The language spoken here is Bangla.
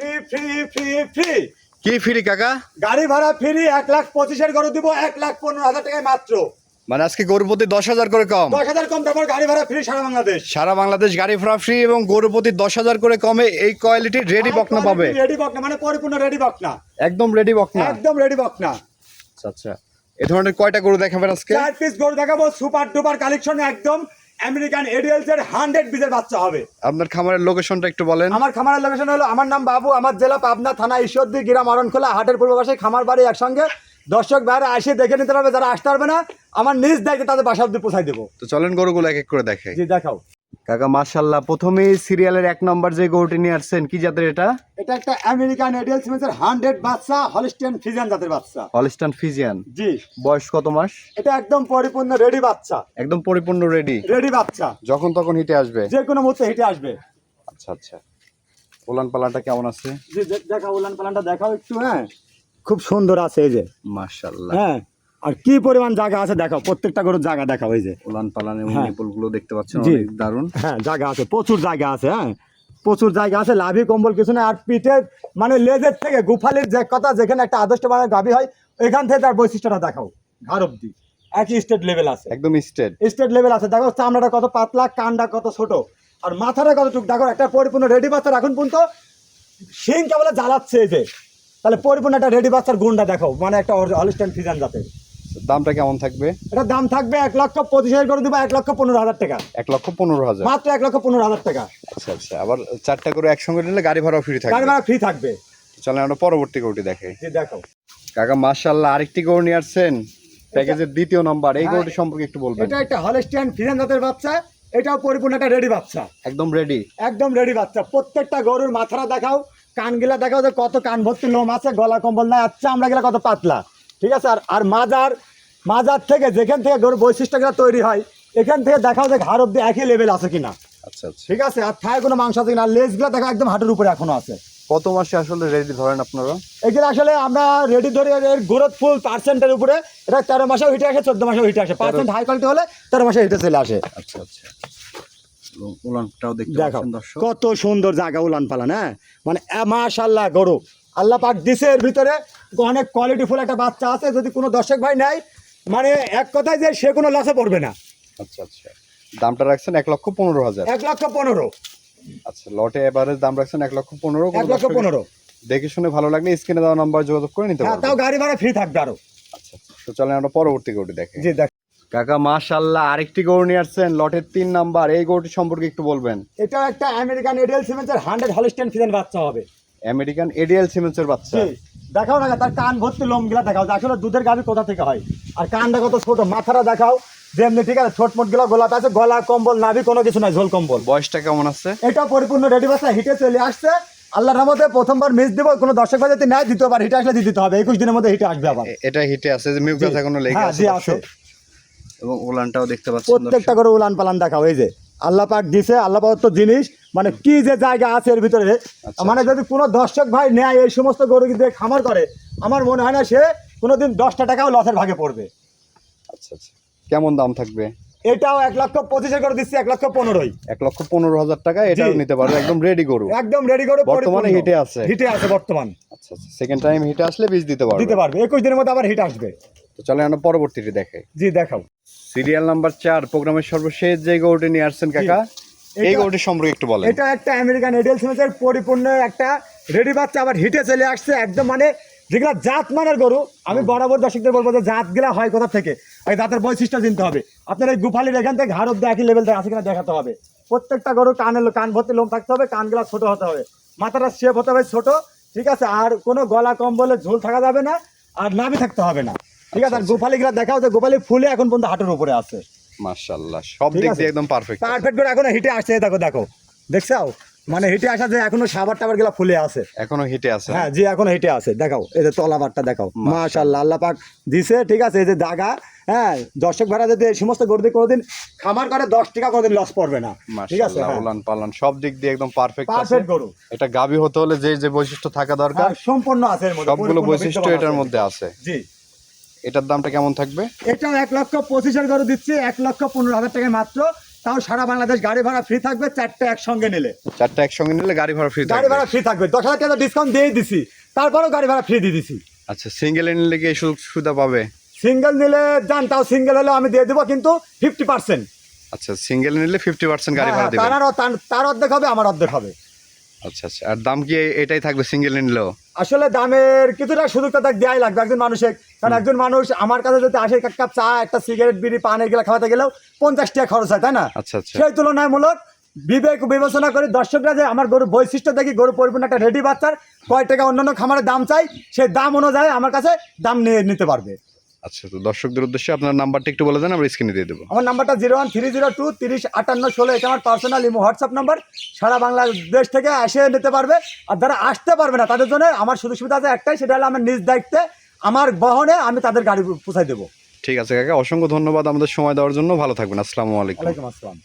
Free free free free. কি ফ্রি কাকা? গাড়ি ভাড়া ফ্রি। 1,25,000 গরু দিব 1,15,000 টাকায় মাত্র। মানে আজকে গরু প্রতি 10,000 করে কম। 10,000 কম, তারপর গাড়ি ভাড়া ফ্রি সারা বাংলাদেশ। সারা বাংলাদেশ গাড়ি ভাড়া ফ্রি এবং গরু প্রতি 10,000 করে কমে এই কোয়ালিটির রেডি বকনা পাবে। রেডি বকনা মানে পরিপূর্ণ রেডি বকনা। একদম রেডি বকনা। একদম রেডি বকনা। আচ্ছা আচ্ছা, এই ধরনের কয়টা গরু দেখাবেন আজকে? 4 পিস গরু দেখাবো, সুপার ডুপার কালেকশন, একদম আমেরিকান এডিএলস এর 100 বীজের বাচ্চা হবে। আপনার খামারের লোকেশনটা একটু বলেন। আমার খামারের লোকেশন হলো, আমার নাম বাবু, আমার জেলা পাবনা, থানা ঈশ্বরদী, গ্রাম অরণখোলা, হাটের পূর্ব পাশে খামার বাড়ি একসঙ্গে। দর্শক ভাইরা এসে দেখে নিতে পারবে, যারা আসতে পারবে না আমার নিজ দায়িত্বে তাদের বাসা অব্দি পৌঁছাই দেবো। তো চলেন গরুগুলো এক এক করে দেখাই। জি দেখাও কাকা মাশাআল্লাহ, প্রথমেই সিরিয়ালের 1 নম্বর যে গরুটি নিয়ে আসছেন কি জাতের এটা? এটা একটা আমেরিকান এডিএল সিমেন্সের 100 বাচ্চা, হলিস্টিয়ান ফ্রিজিয়ান জাতের বাচ্চা। Holstein Friesian. জি। বয়স কত মাস? এটা একদম পরিপূর্ণ রেডি বাচ্চা। একদম পরিপূর্ণ রেডি। রেডি বাচ্চা, যখন তখন হিটে আসবে। যে কোনো মুহূর্তে হেঁটে আসবে। আচ্ছা আচ্ছা, উলান পালানটা কেমন আছে? জি দেখাও, উলান পালানটা দেখাও একটু। হ্যাঁ খুব সুন্দর আছে এই যে। মাশাআল্লাহ। হ্যাঁ, আর কি পরিমাণ জায়গা আছে দেখাও, প্রত্যেকটা গরুর জায়গা দেখাও এই যে। উলান পালান এবং হ্যাঁ। নিপলগুলো দেখতে পাচ্ছেন, জি। অনেক দারুণ। হ্যাঁ জায়গা আছে, প্রচুর জায়গা আছে। হ্যাঁ প্রচুর জায়গা আছে, লাভি কম্বল কিছু না। আর পিঠের মানে লেজের থেকে গুফালির যে কথা, যেখানে একটা আদর্শ মানে গাভী হয়, এখান থেকে তার বৈশিষ্ট্যটা দেখাও। ঘাড় অব্দি একই স্টেট লেভেল আছে। একদম স্টেট। স্টেট লেভেল আছে। দেখো চামড়াটা কত পাতলা, কানটা কত ছোট, আর মাথাটা কতটুক দেখো। একটা পরিপূর্ণ রেডি বাচ্চার এখন পর্যন্ত শিং কেবল জ্বালাচ্ছে এই যে। তাহলে পরিপূর্ণ একটা রেডি বাচ্চার গুণটা দেখো, মানে একটা হলিস্টাইন ফ্রিজিয়ান জাতের। দামটা কেমন থাকবে? এটার দাম থাকবে 1,25,000 করে দেবো, 1,15,000 টাকা। 1,15,000 মাত্র 1,15,000 টাকা। আচ্ছা আচ্ছা, আবার 4টা করে একসঙ্গে নিলে গাড়ি ভাড়া ফ্রি থাকবে। গাড়ি ভাড়া ফ্রি থাকবে। চলেন আমরা পরবর্তী গরুটি দেখাই। জি দেখো কাকা মাশাআল্লাহ, আরেকটি গরু নিয়ে আসছেন প্যাকেজের 2য় নাম্বার। এই হ্যাঁ, গরুটি সম্পর্কে একটু বলবেন। এটা একটা হলিস্টিয়ান ফ্রিজিয়ান জাতের বাচ্চা। এটাও পরিপূর্ণ একটা রেডি বাচ্চা। একদম রেডি। একদম রেডি বাচ্চা। প্রত্যেকটা গরুর মাথাটা দেখাও, কানগুলা দেখাও যে কত কান ভর্তি লোম আছে, গলা কম্বল নাই, আচ্ছা আমরা গেলা কত পাতলা। ঠিক আছে। আর মাজার থেকে যেখান থেকে গরুর বৈশিষ্ট্যগুলো তৈরি হয়, এখান থেকে দেখাও যে ঘাড় অব্দি একই লেভেল আছে কিনা। আচ্ছা আচ্ছা, ঠিক আছে। আর থায় কোনো মাংস আছে কিনা। আর লেজগুলো দেখা একদম হাঁটুর উপরে এখনো আছে। কত মাসে আসলে রেডি ধরেন আপনারা? এগুলো আসলে আমরা রেডি ধরে এর গ্রোথ ফুল পার্সেন্টের উপরে। এটা 13 মাসেও হিটে আসে, 14 মাসেও হিটে আসে। পার্সেন্ট হাই কোয়ালিটি হলে 13 মাসে হিটে চলে আসে। আচ্ছা আচ্ছা, উলানটাও দেখতে দেখো পাচ্ছেন দর্শক, কত সুন্দর জায়গা উলান পালান। হ্যাঁ মানে মাশাআল্লাহ, গরু আল্লাহ পাক দিছে। এর ভিতরে অনেক কোয়ালিটিফুল একটা বাচ্চা আছে। যদি কোনো দর্শক ভাই নেয়, মানে এক কথায় যে সে কোনো লসে পড়বে না। আচ্ছা আচ্ছা, দামটা রাখছেন 1,15,000। 1,15,000। আচ্ছা, লটে এভারেজ দাম রাখছেন 1,15,000। 1,15,000। দেখে শুনে ভালো লাগলে স্ক্রিনে দেওয়া নাম্বার যোগাযোগ করে নিতে হ্যাঁ, পারবেন। তাও গাড়ি ভাড়া ফ্রি থাকবে আরো। আচ্ছা আচ্ছা, তো চলেন আমরা পরবর্তী গরুটি দেখি। জি দেখ, কাকা মাশাআল্লাহ, আরেকটি গরু নিয়ে আসছেন লটের 3 নাম্বার। এই গরুটি সম্পর্কে একটু বলবেন। এটা একটা আমেরিকান এডিএল সিমেন্সের 100 হলিস্টিয়ান ফ্রিজিয়ান বাচ্চা হবে। আমেরিকান এডিএল সিমেন্সের বাচ্চা। জি দেখাও না, তার কান ভর্তি লোমগুলা দেখাও যে আসলে দুধের গাভী কোথা থেকে হয়। আর কানটা কত ছোট, মাথাটা দেখাও যেমনি। ঠিক আছে, ছোট মোট গুলা গোলাপ আছে, গলা কম্বল নাভি কোনো কিছু নাই, ঝোল কম্বল। বয়সটা কেমন আছে? এটা পরিপূর্ণ রেডি বাচ্চা, হিটে চলে আসছে। আল্লাহর রহমতে প্রথমবার মিস দিব। কোনো দর্শক ভাই যদি নেয়, দ্বিতীয়বার হিটে আসলে দিয়ে দিতে হবে। 21 দিনের মধ্যে হিটে আসবে আবার। এটা হিটে আছে, যে মিউকাস এখনো লেগে হ্যাঁ, আছে জি আছে। দর্শক। এবং উলানটাও দেখতে পাচ্ছেন প্রত্যেকটা করে উলান পালান দেখাও। এই যে আল্লাহ পাক দিছে, আল্লাহ পাক তো জিনিস, মানে কি যে জায়গা আছে এর ভিতরে। মানে যদি কোনো দর্শক ভাই নেয়, এই সমস্ত গরু দিয়ে খামার করে, আমার মনে হয় না সে কোনোদিন 10টা টাকাও লসের ভাগে পড়বে। আচ্ছা আচ্ছা, কেমন দাম থাকবে? এটাও 1,25,000 করে দিচ্ছি, 1,15,000। 1,15,000 টাকা এটাও নিতে পারবে। একদম রেডি গরু, একদম রেডি গরু, বর্তমানে হিটে আছে। হিটে আছে বর্তমান। আচ্ছা আচ্ছা, সেকেন্ড টাইম হিটে আসলে বীজ দিতে পারবে। 21 দিনের মধ্যে আবার হিট আসবে। তো চলে আমরা পরবর্তীটি দেখাই। জি দেখাও। সিরিয়াল নাম্বার 4, প্রোগ্রামের সর্বশেষ যে গরুটি নিয়ে আসছেন কাকা, এই গরুটি সম্পর্কে একটু বলেন। এটা একটা আমেরিকান এডিএল সিমেন্সের পরিপূর্ণ একটা রেডি বাচ্চা, আবার হিটে চলে আসছে। একদম মানে যেগুলা জাত মানের গরু, আমি বরাবর দর্শকদের বলবো যে জাতগুলা হয় কোথা থেকে, ওই জাতের বৈশিষ্ট্য চিনতে হবে। আপনার এই গুফালির এখান থেকে ঘাড় অব্দি একই লেভেল থেকে আছে কিনা দেখাতে হবে। প্রত্যেকটা গরু কান ভর্তি লোম থাকতে হবে, কানগুলা ছোট হতে হবে, মাথাটা শেপ হতে হবে ছোট। ঠিক আছে। আর কোনো গলা কম্বলে ঝোল থাকা যাবে না, আর নাভি থাকতে হবে না। ঠিক আছে। আর গোপালি গুলা দেখাও যে গোপালি ফুলে এখন পর্যন্ত হাঁটুর উপরে আছে। মাশাআল্লাহ, সব দিক দিয়ে একদম পারফেক্ট। পারফেক্ট করে এখনো হিটে আসছে। দেখো দেখো, দেখছাও মানে হিটে আসা যে এখনো সাবার টাবার গুলা ফুলে আছে, এখনো হিটে আছে। হ্যাঁ জি এখনো হিটে আছে। দেখাও এই যে তলাবারটা দেখাও, মাশাআল্লাহ আল্লাহ পাক দিছে। ঠিক আছে। এই যে দাগা, হ্যাঁ দর্শক ভাড়া যদি এই সমস্ত গরু দিয়ে কোনোদিন খামার করে 10 টাকা কোনোদিন লস পড়বে না। ঠিক আছে। মাশাআল্লাহ, উলান পালান সব দিক দিয়ে একদম পারফেক্ট আছে। পারফেক্ট গরু। এটা গাভী হতে হলে যে যে বৈশিষ্ট্য থাকা দরকার সম্পূর্ণ আছে এর মধ্যে, সবগুলো বৈশিষ্ট্য এটার মধ্যে আছে। জি। এটার দামটা কেমন থাকবে? এটাও 1,25,000 করে দিচ্ছি, 1,15,000 টাকায় মাত্র। তাও সারা বাংলাদেশ গাড়ি ভাড়া ফ্রি থাকবে, 4টা একসঙ্গে নিলে। 4টা একসঙ্গে নিলে গাড়ি ভাড়া ফ্রি গাড়ি ভাড়া ফ্রি থাকবে, 10,000 টাকা ডিসকাউন্ট দিয়ে দিছি, তারপরেও গাড়ি ভাড়া ফ্রি দিয়ে দিছি। আচ্ছা, সিঙ্গেল নিলে কি এই সুযোগ সুবিধা পাবে? সিঙ্গেল নিলে যান, তাও সিঙ্গেল হলে আমি দিয়ে দেবো কিন্তু 50%। আচ্ছা, সিঙ্গেল নিলে 50% গাড়ি ভাড়া দিবেন। তার অর্ধেক হবে, আমার অর্ধেক হবে। আচ্ছা আচ্ছা, আর দাম কি এটাই থাকবে সিঙ্গেল নিলেও? আসলে দামের কিছুটা সুযোগটা তাকে দেওয়াই লাগবে একজন মানুষের, কারণ একজন মানুষ আমার কাছে যদি আসে, এক কাপ চা, একটা সিগারেট, বিড়ি, পান এগুলো খাওয়াতে গেলেও 50 টাকা খরচ হয়, তাই না? আচ্ছা আচ্ছা, সেই তুলনামূলক বিবেক বিবেচনা করে দর্শকরা যে আমার গরুর বৈশিষ্ট্য দেখি, গরু পরিপূর্ণ একটা রেডি বাচ্চার কয় টাকা অন্যান্য খামারের দাম চাই, সেই দাম অনুযায়ী আমার কাছে দাম নিয়ে নিতে পারবে। আচ্ছা, তো দর্শকদের উদ্দেশ্যে আপনার নাম্বারটা একটু বলে দেন, আমরা স্ক্রিনে দিয়ে দেবো। আমার নাম্বারটা 01302 30 58 16, এটা আমার পার্সোনাল ইমো হোয়াটসঅ্যাপ নাম্বার। সারা বাংলাদেশ থেকে এসে নিতে পারবে। আর যারা আসতে পারবে না তাদের জন্য আমার সুযোগ সুবিধা আছে একটাই, সেটা হলো আমার নিজ দায়িত্বে, আমার বহনে আমি তাদের গাড়ি পৌঁছাই দেবো। ঠিক আছে কাকা, অসংখ্য ধন্যবাদ আমাদের সময় দেওয়ার জন্য। ভালো থাকবেন, আসসালামু আলাইকুম। ওয়ালাইকুম আসসালাম।